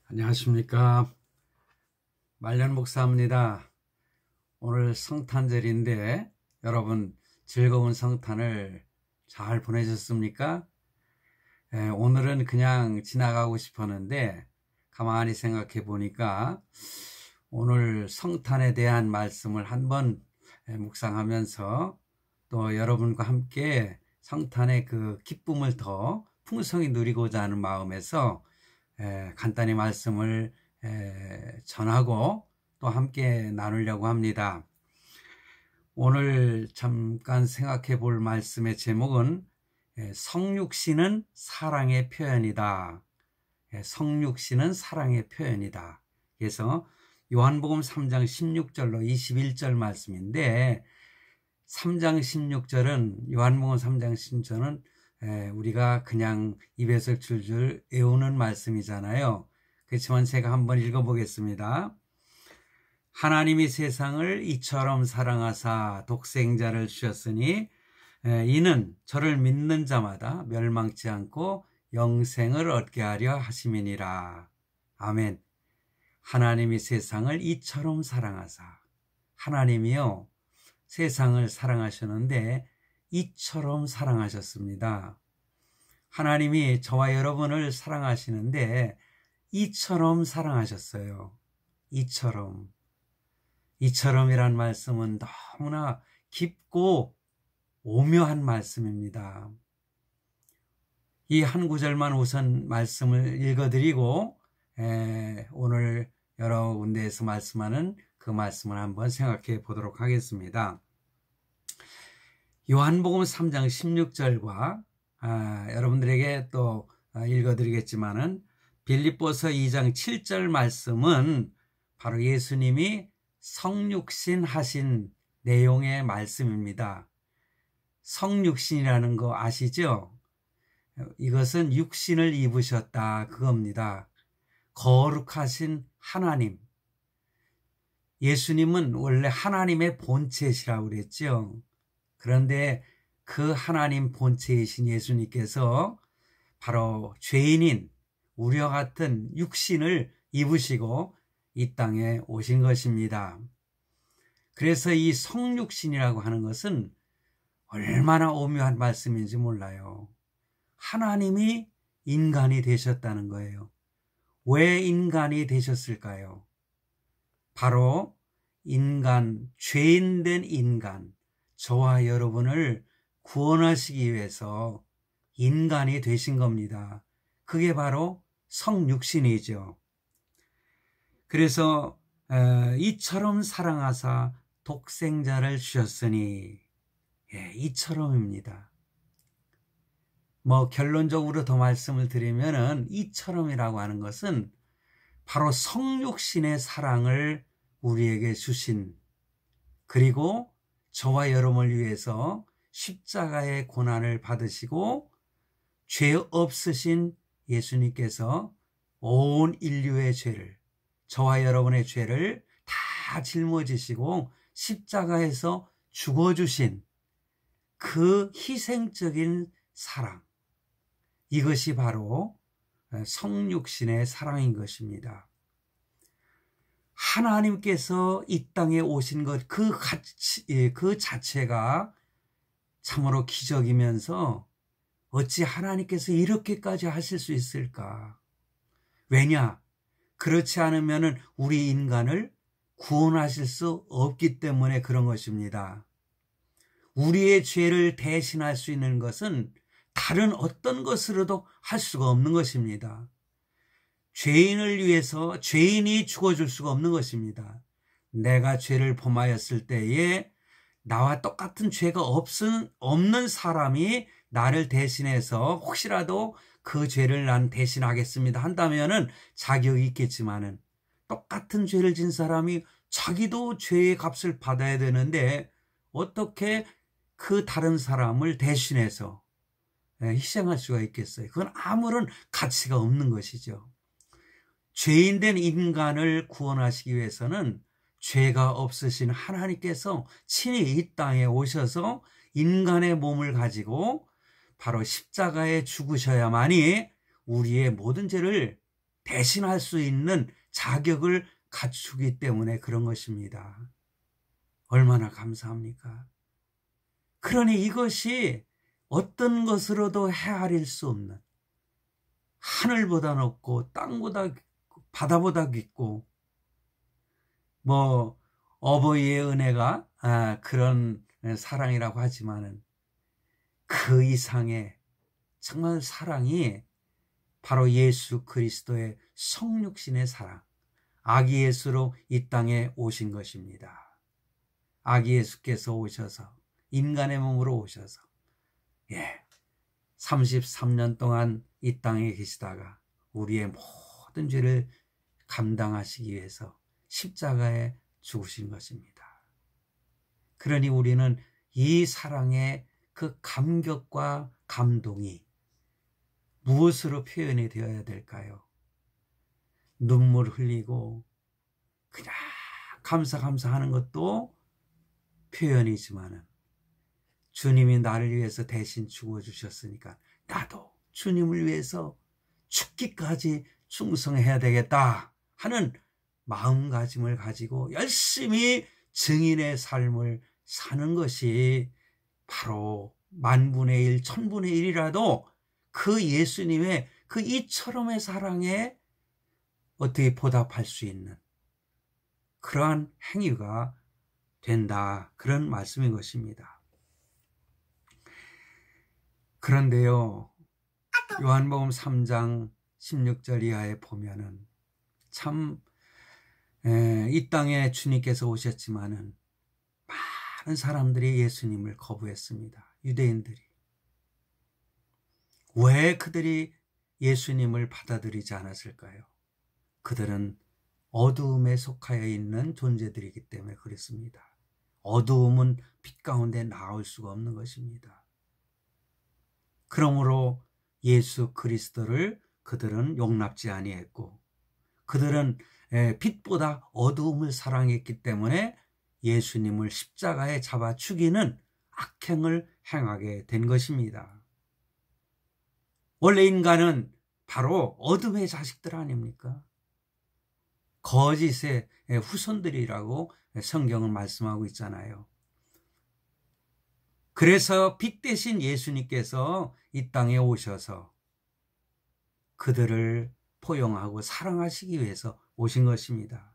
안녕하십니까. 말년 목사입니다. 오늘 성탄절인데 여러분 즐거운 성탄을 잘 보내셨습니까? 오늘은 그냥 지나가고 싶었는데 가만히 생각해 보니까 오늘 성탄에 대한 말씀을 한번 묵상하면서 또 여러분과 함께 성탄의 그 기쁨을 더 풍성히 누리고자 하는 마음에서 간단히 말씀을 전하고 또 함께 나누려고 합니다. 오늘 잠깐 생각해 볼 말씀의 제목은 성육신은 사랑의 표현이다. 성육신은 사랑의 표현이다. 그래서 요한복음 3장 16절로 21절 말씀인데 3장 16절은 요한복음 3장 16절은 우리가 그냥 입에서 줄줄 외우는 말씀이잖아요. 그렇지만 제가 한번 읽어보겠습니다. 하나님이 세상을 이처럼 사랑하사 독생자를 주셨으니 이는 저를 믿는 자마다 멸망치 않고 영생을 얻게 하려 하심이니라. 아멘. 하나님이 세상을 이처럼 사랑하사. 하나님이요 세상을 사랑하셨는데 이처럼 사랑하셨습니다. 하나님이 저와 여러분을 사랑하시는데 이처럼 사랑하셨어요. 이처럼이란 말씀은 너무나 깊고 오묘한 말씀입니다. 이 한 구절만 우선 말씀을 읽어드리고 오늘 여러 군데에서 말씀하는 그 말씀을 한번 생각해 보도록 하겠습니다. 요한복음 3장 16절과 여러분들에게 또 읽어드리겠지만은 빌립보서 2장 7절 말씀은 바로 예수님이 성육신 하신 내용의 말씀입니다. 성육신이라는 거 아시죠? 이것은 육신을 입으셨다 그겁니다. 거룩하신 하나님. 예수님은 원래 하나님의 본체시라고 그랬죠. 그런데 그 하나님 본체이신 예수님께서 바로 죄인인 우리와 같은 육신을 입으시고 이 땅에 오신 것입니다. 그래서 이 성육신이라고 하는 것은 얼마나 오묘한 말씀인지 몰라요. 하나님이 인간이 되셨다는 거예요. 왜 인간이 되셨을까요? 바로 인간, 죄인된 인간, 저와 여러분을 구원하시기 위해서 인간이 되신 겁니다. 그게 바로 성육신이죠. 그래서 이처럼 사랑하사 독생자를 주셨으니 이처럼입니다. 결론적으로 더 말씀을 드리면은 이처럼이라고 하는 것은 바로 성육신의 사랑을 우리에게 주신, 그리고 저와 여러분을 위해서 십자가의 고난을 받으시고 죄 없으신 예수님께서 온 인류의 죄를, 저와 여러분의 죄를 다 짊어지시고 십자가에서 죽어주신 그 희생적인 사랑, 이것이 바로 성육신의 사랑인 것입니다. 하나님께서 이 땅에 오신 것, 그 자체가 참으로 기적이면서 어찌 하나님께서 이렇게까지 하실 수 있을까? 왜냐? 그렇지 않으면 우리 인간을 구원하실 수 없기 때문에 그런 것입니다. 우리의 죄를 대신할 수 있는 것은 다른 어떤 것으로도 할 수가 없는 것입니다. 죄인을 위해서 죄인이 죽어줄 수가 없는 것입니다. 내가 죄를 범하였을 때에 나와 똑같은 죄가 없는 사람이 나를 대신해서 혹시라도 그 죄를 난 대신하겠습니다 한다면은 자격이 있겠지만은, 똑같은 죄를 진 사람이 자기도 죄의 값을 받아야 되는데 어떻게 그 다른 사람을 대신해서 희생할 수가 있겠어요? 그건 아무런 가치가 없는 것이죠. 죄인된 인간을 구원하시기 위해서는 죄가 없으신 하나님께서 친히 이 땅에 오셔서 인간의 몸을 가지고 바로 십자가에 죽으셔야만이 우리의 모든 죄를 대신할 수 있는 자격을 갖추기 때문에 그런 것입니다. 얼마나 감사합니까? 그러니 이것이 어떤 것으로도 헤아릴 수 없는, 하늘보다 높고 땅보다 깊고 바다보다 깊고, 뭐 어버이의 은혜가 그런 사랑이라고 하지만은 그 이상의 정말 사랑이 바로 예수 그리스도의 성육신의 사랑, 아기 예수로 이 땅에 오신 것입니다. 아기 예수께서 오셔서 인간의 몸으로 오셔서 33년 동안 이 땅에 계시다가 우리의 모든 죄를 감당하시기 위해서 십자가에 죽으신 것입니다. 그러니 우리는 이 사랑의 그 감격과 감동이 무엇으로 표현이 되어야 될까요? 눈물 흘리고 그냥 감사하는 것도 표현이지만은 주님이 나를 위해서 대신 죽어주셨으니까 나도 주님을 위해서 죽기까지 충성해야 되겠다 하는 마음가짐을 가지고 열심히 증인의 삶을 사는 것이 바로 만분의 일, 천분의 일이라도 그 예수님의 그 이처럼의 사랑에 어떻게 보답할 수 있는 그러한 행위가 된다, 그런 말씀인 것입니다. 그런데요, 요한복음 3장 16절 이하에 보면은 참 이 땅에 주님께서 오셨지만은 많은 사람들이 예수님을 거부했습니다. 유대인들이. 왜 그들이 예수님을 받아들이지 않았을까요? 그들은 어두움에 속하여 있는 존재들이기 때문에 그렇습니다. 어두움은 빛 가운데 나올 수가 없는 것입니다. 그러므로 예수 그리스도를 그들은 용납지 아니했고, 그들은 빛보다 어두움을 사랑했기 때문에 예수님을 십자가에 잡아 죽이는 악행을 행하게 된 것입니다. 원래 인간은 바로 어둠의 자식들 아닙니까? 거짓의 후손들이라고 성경은 말씀하고 있잖아요. 그래서 빛 대신 예수님께서 이 땅에 오셔서 그들을 포용하고 사랑하시기 위해서 오신 것입니다.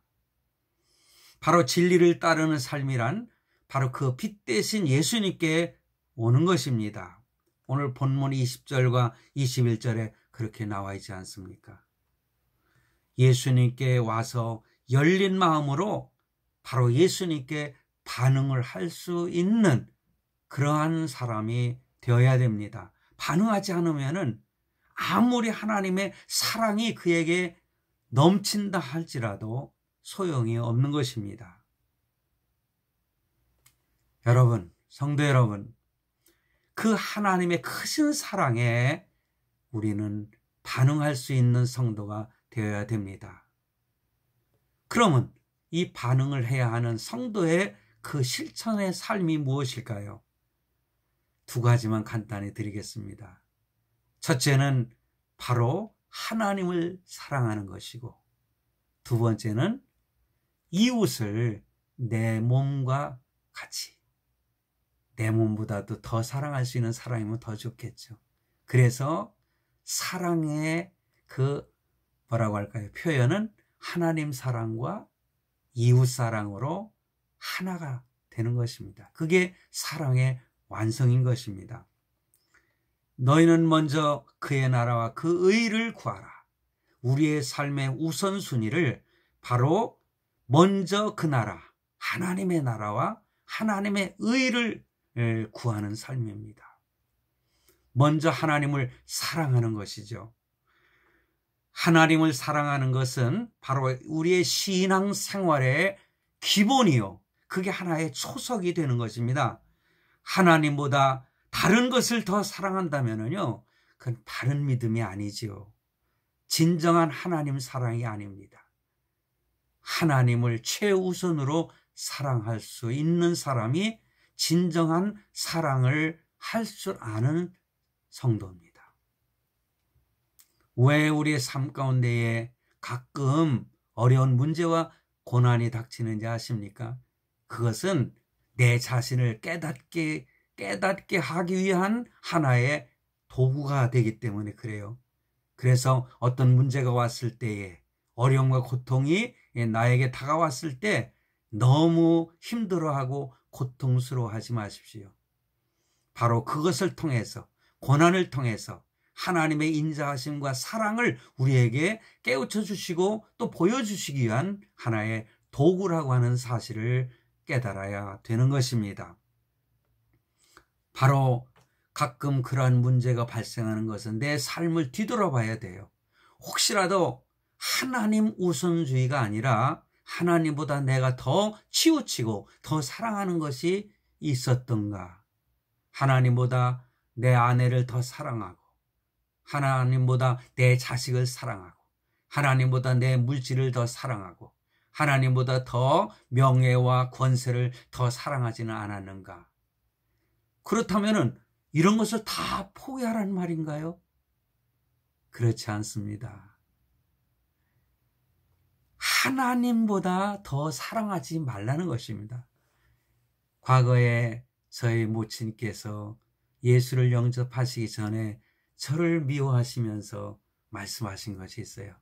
바로 진리를 따르는 삶이란 바로 그 빛 대신 예수님께 오는 것입니다. 오늘 본문 20절과 21절에 그렇게 나와 있지 않습니까? 예수님께 와서 열린 마음으로 바로 예수님께 반응을 할 수 있는 그러한 사람이 되어야 됩니다. 반응하지 않으면은 아무리 하나님의 사랑이 그에게 넘친다 할지라도 소용이 없는 것입니다. 여러분, 성도 여러분, 그 하나님의 크신 사랑에 우리는 반응할 수 있는 성도가 되어야 됩니다. 그러면 이 반응을 해야 하는 성도의 그 실천의 삶이 무엇일까요? 두 가지만 간단히 드리겠습니다. 첫째는 바로 하나님을 사랑하는 것이고, 두 번째는 이웃을 내 몸과 같이, 내 몸보다도 더 사랑할 수 있는 사람이면 더 좋겠죠. 그래서 사랑의 그 뭐라고 할까요? 표현은 하나님 사랑과 이웃 사랑으로 하나가 되는 것입니다. 그게 사랑의 완성인 것입니다. 너희는 먼저 그의 나라와 그 의를 구하라. 우리의 삶의 우선순위를 바로 먼저 그 나라, 하나님의 나라와 하나님의 의를 구하는 삶입니다. 먼저 하나님을 사랑하는 것이죠. 하나님을 사랑하는 것은 바로 우리의 신앙 생활의 기본이요, 그게 하나의 초석이 되는 것입니다. 하나님보다 다른 것을 더 사랑한다면요, 그건 바른 믿음이 아니지요. 진정한 하나님 사랑이 아닙니다. 하나님을 최우선으로 사랑할 수 있는 사람이 진정한 사랑을 할 줄 아는 성도입니다. 왜 우리의 삶 가운데에 가끔 어려운 문제와 고난이 닥치는지 아십니까? 그것은 내 자신을 깨닫게 하기 위한 하나의 도구가 되기 때문에 그래요. 그래서 어떤 문제가 왔을 때에, 어려움과 고통이 나에게 다가왔을 때 너무 힘들어하고 고통스러워하지 마십시오. 바로 그것을 통해서, 고난을 통해서 하나님의 인자하심과 사랑을 우리에게 깨우쳐 주시고 또 보여주시기 위한 하나의 도구라고 하는 사실을 깨달아야 되는 것입니다. 바로 가끔 그러한 문제가 발생하는 것은 내 삶을 뒤돌아봐야 돼요. 혹시라도 하나님 우선주의가 아니라 하나님보다 내가 더 치우치고 더 사랑하는 것이 있었던가? 하나님보다 내 아내를 더 사랑하고, 하나님보다 내 자식을 사랑하고, 하나님보다 내 물질을 더 사랑하고, 하나님보다 더 명예와 권세를 더 사랑하지는 않았는가? 그렇다면 이런 것을 다 포기하라는 말인가요? 그렇지 않습니다. 하나님보다 더 사랑하지 말라는 것입니다. 과거에 저희 모친께서 예수를 영접하시기 전에 저를 미워하시면서 말씀하신 것이 있어요.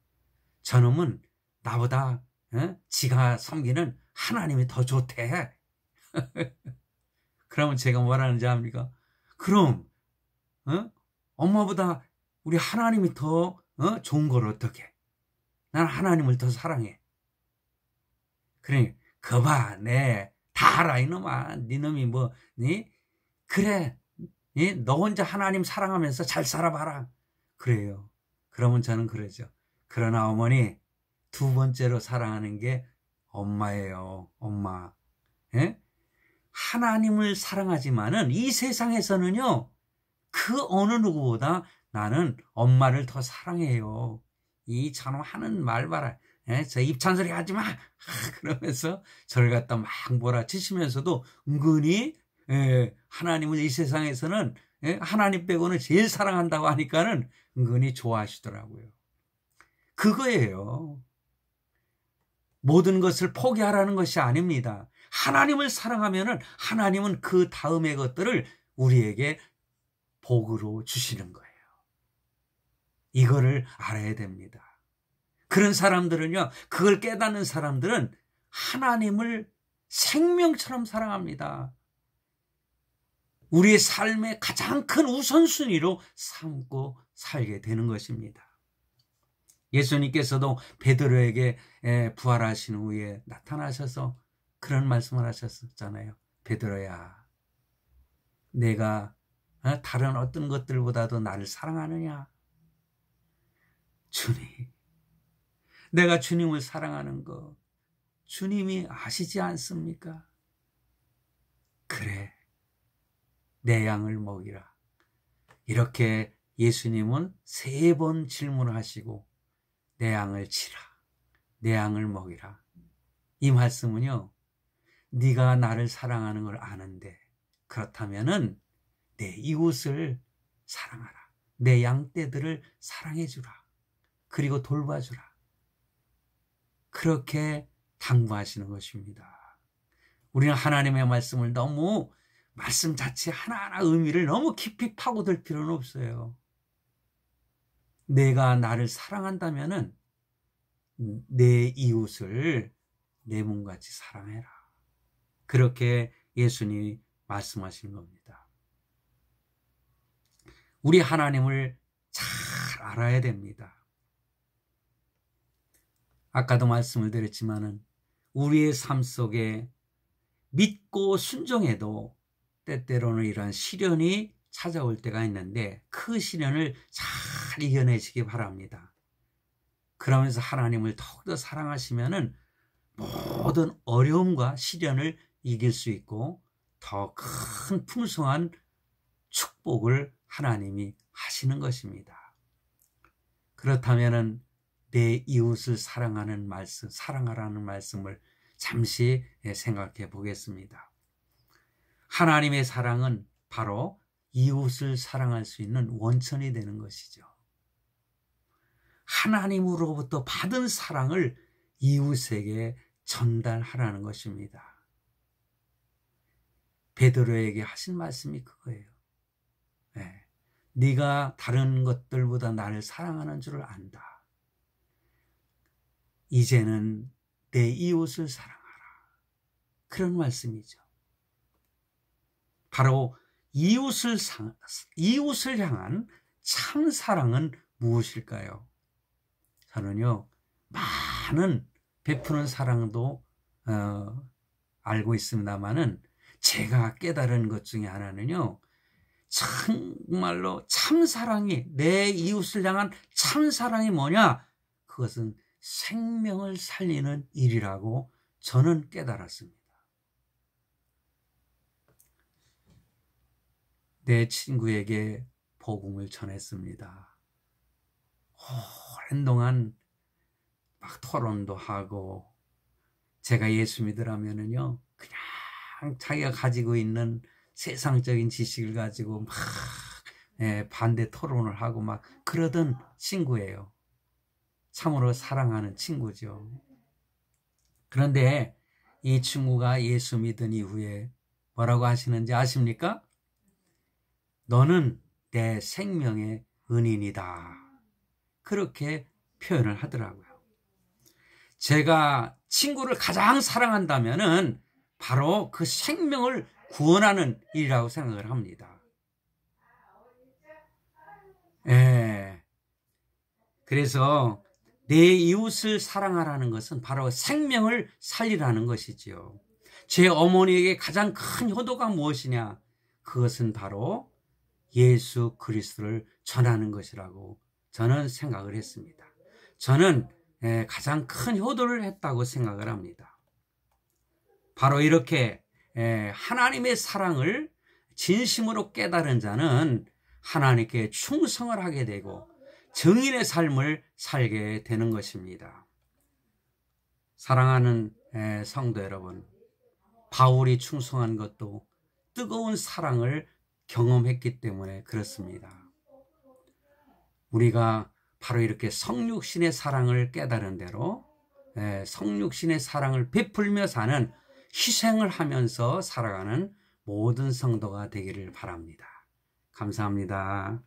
저놈은 나보다 지가 섬기는 하나님이 더 좋대. 그러면 제가 뭐라는지 압니까? 그럼 엄마보다 우리 하나님이 더 좋은 걸 어떡해? 난 하나님을 더 사랑해. 그러니 거봐, 다 알아 이놈아. 니놈이 그래, 너 혼자 하나님 사랑하면서 잘 살아봐라. 그래요. 그러면 저는 그러죠. 그러나 어머니, 두 번째로 사랑하는 게 엄마예요. 엄마. 예? 하나님을 사랑하지만은 이 세상에서는요, 그 어느 누구보다 나는 엄마를 더 사랑해요. 이 저놈 하는 말 봐라. 저 입찬소리 하지 마. 그러면서 저를 갖다 막 몰아치시면서도 은근히 하나님을 이 세상에서는 하나님 빼고는 제일 사랑한다고 하니까는 은근히 좋아하시더라고요. 그거예요. 모든 것을 포기하라는 것이 아닙니다. 하나님을 사랑하면은 하나님은 그 다음의 것들을 우리에게 복으로 주시는 거예요. 이거를 알아야 됩니다. 그런 사람들은요, 그걸 깨닫는 사람들은 하나님을 생명처럼 사랑합니다. 우리의 삶의 가장 큰 우선순위로 삼고 살게 되는 것입니다. 예수님께서도 베드로에게 부활하신 후에 나타나셔서 그런 말씀을 하셨잖아요. 베드로야, 내가 다른 어떤 것들보다도 나를 사랑하느냐? 주님, 내가 주님을 사랑하는 거 주님이 아시지 않습니까? 그래, 내 양을 먹이라. 이렇게 예수님은 3번 질문을 하시고 내 양을 치라, 내 양을 먹이라. 이 말씀은요, 네가 나를 사랑하는 걸 아는데 그렇다면은 내 이웃을 사랑하라. 내 양떼들을 사랑해 주라. 그리고 돌봐주라. 그렇게 당부하시는 것입니다. 우리는 하나님의 말씀을 너무, 말씀 자체 하나하나 의미를 너무 깊이 파고들 필요는 없어요. 내가 나를 사랑한다면은 내 이웃을 내 몸같이 사랑해라. 그렇게 예수님이 말씀하신 겁니다. 우리 하나님을 잘 알아야 됩니다. 아까도 말씀을 드렸지만은 우리의 삶 속에 믿고 순종해도 때때로는 이러한 시련이 찾아올 때가 있는데 그 시련을 잘 이겨내시기 바랍니다. 그러면서 하나님을 더욱더 사랑하시면은 모든 어려움과 시련을 이길 수 있고 더 큰 풍성한 축복을 하나님이 하시는 것입니다. 그렇다면은 내 이웃을 사랑하는 말씀, 사랑하라는 말씀을 잠시 생각해 보겠습니다. 하나님의 사랑은 바로 이웃을 사랑할 수 있는 원천이 되는 것이죠. 하나님으로부터 받은 사랑을 이웃에게 전달하라는 것입니다. 베드로에게 하신 말씀이 그거예요. 네. 네가 다른 것들보다 나를 사랑하는 줄을 안다. 이제는 내 이웃을 사랑하라. 그런 말씀이죠. 바로 이웃을 향한 참 사랑은 무엇일까요? 저는요, 많은 베푸는 사랑도 알고 있습니다만은 제가 깨달은 것 중에 하나는요, 정말로 참 사랑이, 내 이웃을 향한 참 사랑이 뭐냐? 그것은 생명을 살리는 일이라고 저는 깨달았습니다. 내 친구에게 복음을 전했습니다. 오랜 동안 막 토론도 하고, 제가 예수 믿으라면은요, 그냥 자기가 가지고 있는 세상적인 지식을 가지고 막 반대 토론을 하고 막 그러던 친구예요. 참으로 사랑하는 친구죠. 그런데 이 친구가 예수 믿은 이후에 뭐라고 하시는지 아십니까? 너는 내 생명의 은인이다. 그렇게 표현을 하더라고요. 제가 친구를 가장 사랑한다면은 바로 그 생명을 구원하는 일이라고 생각을 합니다. 그래서 내 이웃을 사랑하라는 것은 바로 생명을 살리라는 것이지요. 제 어머니에게 가장 큰 효도가 무엇이냐? 그것은 바로 예수 그리스도를 전하는 것이라고 저는 생각을 했습니다. 저는 가장 큰 효도를 했다고 생각을 합니다. 바로 이렇게 하나님의 사랑을 진심으로 깨달은 자는 하나님께 충성을 하게 되고 증인의 삶을 살게 되는 것입니다. 사랑하는 성도 여러분, 바울이 충성한 것도 뜨거운 사랑을 경험했기 때문에 그렇습니다. 우리가 바로 이렇게 성육신의 사랑을 깨달은 대로 성육신의 사랑을 베풀며 사는, 희생을 하면서 살아가는 모든 성도가 되기를 바랍니다. 감사합니다.